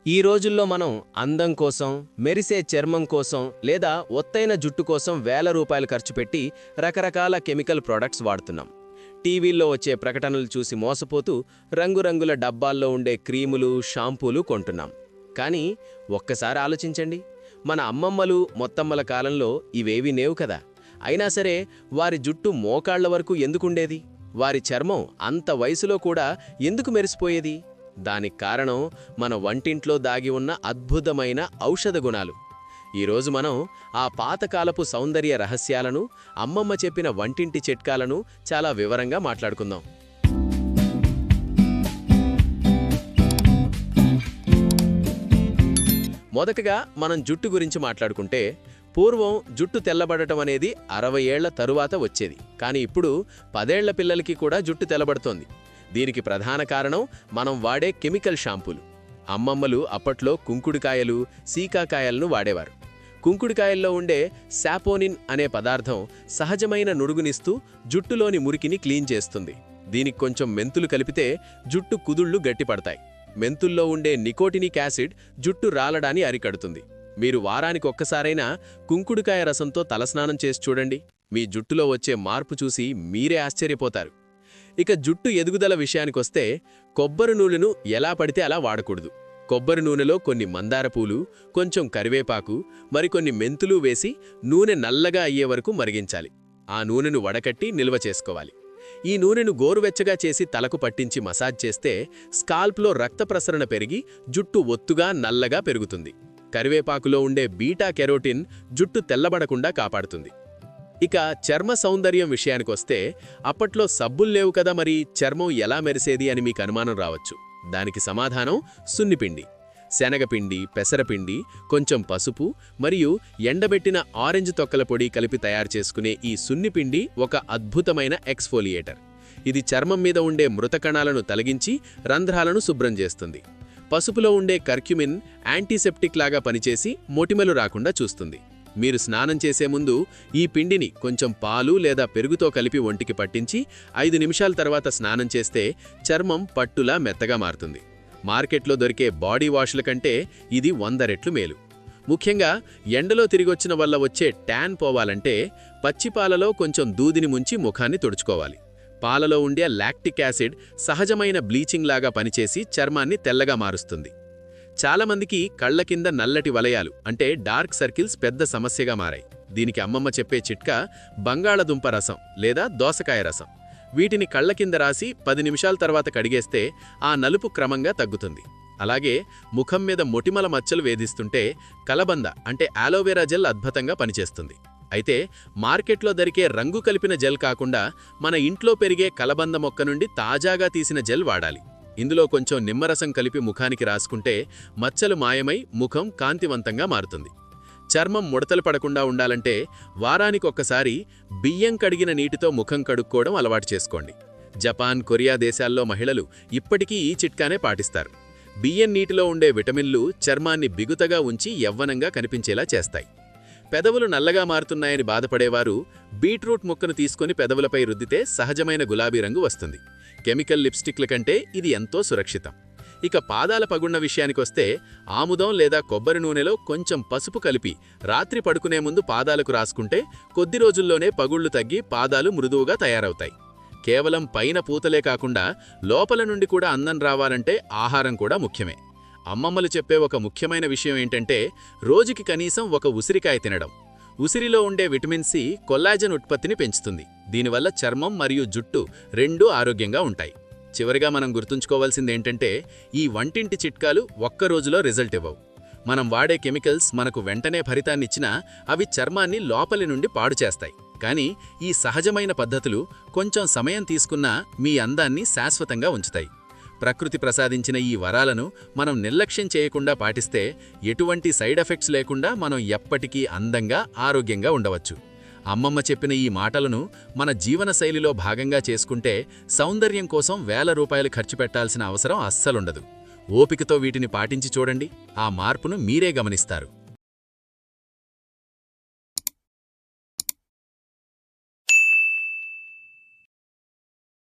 ఈ రోజుల్లో మనం అందం కోసం, మెరిసే చర్మం కోసం లేదా ఒత్తైన జుట్టు కోసం వేల రూపాయలు ఖర్చు పెట్టి రకరకాల కెమికల్ ప్రొడక్ట్స్ వాడుతున్నాం. టీవీల్లో వచ్చే ప్రకటనలు చూసి మోసపోతూ రంగురంగుల డబ్బాల్లో ఉండే క్రీములు, షాంపూలు కొంటున్నాం. కానీ ఒక్కసారి ఆలోచించండి, మన అమ్మమ్మలు, మొత్తమ్మల కాలంలో ఇవేవీ లేవు కదా. అయినా సరే వారి జుట్టు మోకాళ్ల వరకు ఎందుకుండేది? వారి చర్మం అంత వయసులో కూడా ఎందుకు మెరిసిపోయేది? దానికి కారణం మన వంటింట్లో దాగి ఉన్న అద్భుతమైన ఔషధ గుణాలు. ఈరోజు మనం ఆ పాతకాలపు సౌందర్య రహస్యాలను, అమ్మమ్మ చెప్పిన వంటింటి చిట్కాలను చాలా వివరంగా మాట్లాడుకుందాం. మొదటగా మనం జుట్టు గురించి మాట్లాడుకుంటే, పూర్వం జుట్టు తెల్లబడటం అనేది 60 ఏళ్ల తరువాత వచ్చేది. కానీ ఇప్పుడు 10 ఏళ్ల పిల్లలకి కూడా జుట్టు తెల్లబడుతోంది. దీనికి ప్రధాన కారణం మనం వాడే కెమికల్ షాంపూలు. అమ్మమ్మలు అప్పట్లో కుంకుడుకాయలు, సీకాకాయలను వాడేవారు. కుంకుడుకాయల్లో ఉండే శాపోనిన్ అనే పదార్థం సహజమైన నురుగునిస్తూ జుట్టులోని మురికిని క్లీన్ చేస్తుంది. దీనికి కొంచెం మెంతులు కలిపితే జుట్టు కుదుళ్లు గట్టిపడతాయి. మెంతుల్లో ఉండే నికోటినిక్ యాసిడ్ జుట్టు రాలడాన్ని అరికడుతుంది. మీరు వారానికి ఒక్కసారైనా కుంకుడుకాయ రసంతో తలస్నానం చేసి చూడండి. మీ జుట్టులో వచ్చే మార్పు చూసి మీరే ఆశ్చర్యపోతారు. ఇక జుట్టు ఎదుగుదల విషయానికొస్తే, కొబ్బరి నూనెను ఎలా పడితే అలా వాడకూడదు. కొబ్బరి నూనెలో కొన్ని మందార పూలు, కొంచెం కరివేపాకు, మరికొన్ని మెంతులు వేసి నూనె నల్లగా అయ్యే వరకు మరిగించాలి. ఆ నూనెను వడకట్టి నిల్వ చేసుకోవాలి. ఈ నూనెను గోరువెచ్చగా చేసి తలకు పట్టించి మసాజ్ చేస్తే స్కాల్ప్లో రక్త ప్రసరణ పెరిగి జుట్టు ఒత్తుగా నల్లగా పెరుగుతుంది. కరివేపాకులో ఉండే బీటా కెరోటిన్ జుట్టు తెల్లబడకుండా కాపాడుతుంది. ఇక చర్మ సౌందర్యం విషయానికొస్తే, అప్పట్లో సబ్బుల్లేవు కదా, మరి చర్మం ఎలా మెరిసేది అని మీకు అనుమానం రావచ్చు. దానికి సమాధానం సున్నిపిండి. శనగపిండి, పెసరపిండి, కొంచెం పసుపు మరియు ఎండబెట్టిన ఆరెంజ్ తొక్కల పొడి కలిపి తయారు చేసుకునే ఈ సున్నిపిండి ఒక అద్భుతమైన ఎక్స్ఫోలియేటర్. ఇది చర్మం మీద ఉండే మృతకణాలను తొలగించి రంధ్రాలను శుభ్రం చేస్తుంది. పసుపులో ఉండే కర్క్యుమిన్ యాంటీసెప్టిక్ లాగా పనిచేసి మొటిమలు రాకుండా చూస్తుంది. మీరు స్నానం చేసే ముందు ఈ పిండిని కొంచెం పాలు లేదా పెరుగుతో కలిపి ఒంటికి పట్టించి 5 నిమిషాల తర్వాత స్నానం చేస్తే చర్మం పట్టులా మెత్తగా మారుతుంది. మార్కెట్లో దొరికే బాడీ వాష్ల కంటే ఇది 100 రెట్లు మేలు. ముఖ్యంగా ఎండలో తిరిగొచ్చిన వల్ల వచ్చే ట్యాన్ పోవాలంటే పచ్చిపాలలో కొంచెం దూదిని ముంచి ముఖాన్ని తుడుచుకోవాలి. పాలలో ఉండే లాక్టిక్ యాసిడ్ సహజమైన బ్లీచింగ్ లాగా పనిచేసి చర్మాన్ని తెల్లగా మారుస్తుంది. చాలామందికి కళ్ల కింద నల్లటి వలయాలు అంటే డార్క్ సర్కిల్స్ పెద్ద సమస్యగా మారాయి. దీనికి అమ్మమ్మ చెప్పే చిట్కా బంగాళదుంప రసం లేదా దోసకాయ రసం. వీటిని కళ్ల కింద రాసి 10 నిమిషాల తర్వాత కడిగేస్తే ఆ నలుపు క్రమంగా తగ్గుతుంది. అలాగే ముఖం మీద మొటిమల మచ్చలు వేధిస్తుంటే కలబంద అంటే ఆలోవెరా జెల్ అద్భుతంగా పనిచేస్తుంది. అయితే మార్కెట్లో దొరికే రంగు కలిపిన జెల్ కాకుండా మన ఇంట్లో పెరిగే కలబంద మొక్క నుండి తాజాగా తీసిన జెల్ వాడాలి. ఇందులో కొంచెం నిమ్మరసం కలిపి ముఖానికి రాసుకుంటే మచ్చలు మాయమై ముఖం కాంతివంతంగా మారుతుంది. చర్మం ముడతలు పడకుండా ఉండాలంటే వారానికొక్కసారి బియ్యం కడిగిన నీటితో ముఖం కడుక్కోవడం అలవాటు చేసుకోండి. జపాన్, కొరియా దేశాల్లో మహిళలు ఇప్పటికీ ఈ చిట్కానే పాటిస్తారు. బియ్యం నీటిలో ఉండే విటమిన్లు చర్మాన్ని బిగుతగా ఉంచి యవ్వనంగా కనిపించేలా చేస్తాయి. పెదవులు నల్లగా మారుతున్నాయని బాధపడేవారు బీట్రూట్ ముక్కను తీసుకుని పెదవులపై రుద్దితే సహజమైన గులాబీ రంగు వస్తుంది. కెమికల్ లిప్స్టిక్ల కంటే ఇది ఎంతో సురక్షితం. ఇక పాదాల పగుళ్ల విషయానికొస్తే, ఆముదం లేదా కొబ్బరి నూనెలో కొంచెం పసుపు కలిపి రాత్రి పడుకునే ముందు పాదాలకు రాసుకుంటే కొద్ది రోజుల్లోనే పగుళ్లు తగ్గి పాదాలు మృదువుగా తయారవుతాయి. కేవలం పైన పూతలే కాకుండా లోపల నుండి కూడా అందం రావాలంటే ఆహారం కూడా ముఖ్యమే. అమ్మమ్మలు చెప్పే ఒక ముఖ్యమైన విషయం ఏంటంటే, రోజుకి కనీసం 1 ఉసిరికాయ తినడం. ఉసిరిలో ఉండే విటమిన్ సి కొల్లాజెన్ ఉత్పత్తిని పెంచుతుంది. దీనివల్ల చర్మం మరియు జుట్టు రెండూ ఆరోగ్యంగా ఉంటాయి. చివరిగా మనం గుర్తుంచుకోవాల్సిందేంటంటే, ఈ వంటింటి చిట్కాలు ఒక్క రోజులో రిజల్ట్ ఇవ్వవు. మనం వాడే కెమికల్స్ మనకు వెంటనే ఫలితాన్నిచ్చినా అవి చర్మాన్ని లోపలి నుండి పాడు చేస్తాయి. కానీ ఈ సహజమైన పద్ధతులు కొంచెం సమయం తీసుకున్నా మీ అందాన్ని శాశ్వతంగా ఉంచుతాయి. ప్రకృతి ప్రసాదించిన ఈ వరాలను మనం నిర్లక్ష్యం చేయకుండా పాటిస్తే ఎటువంటి సైడ్ ఎఫెక్ట్స్ లేకుండా మనం ఎప్పటికీ అందంగా, ఆరోగ్యంగా ఉండవచ్చు. అమ్మమ్మ చెప్పిన ఈ మాటలను మన జీవన శైలిలో భాగంగా చేసుకుంటే సౌందర్యం కోసం వేల రూపాయలు ఖర్చు పెట్టాల్సిన అవసరం అస్సలుండదు. ఓపికతో వీటిని పాటించి చూడండి, ఆ మార్పును మీరే గమనిస్తారు.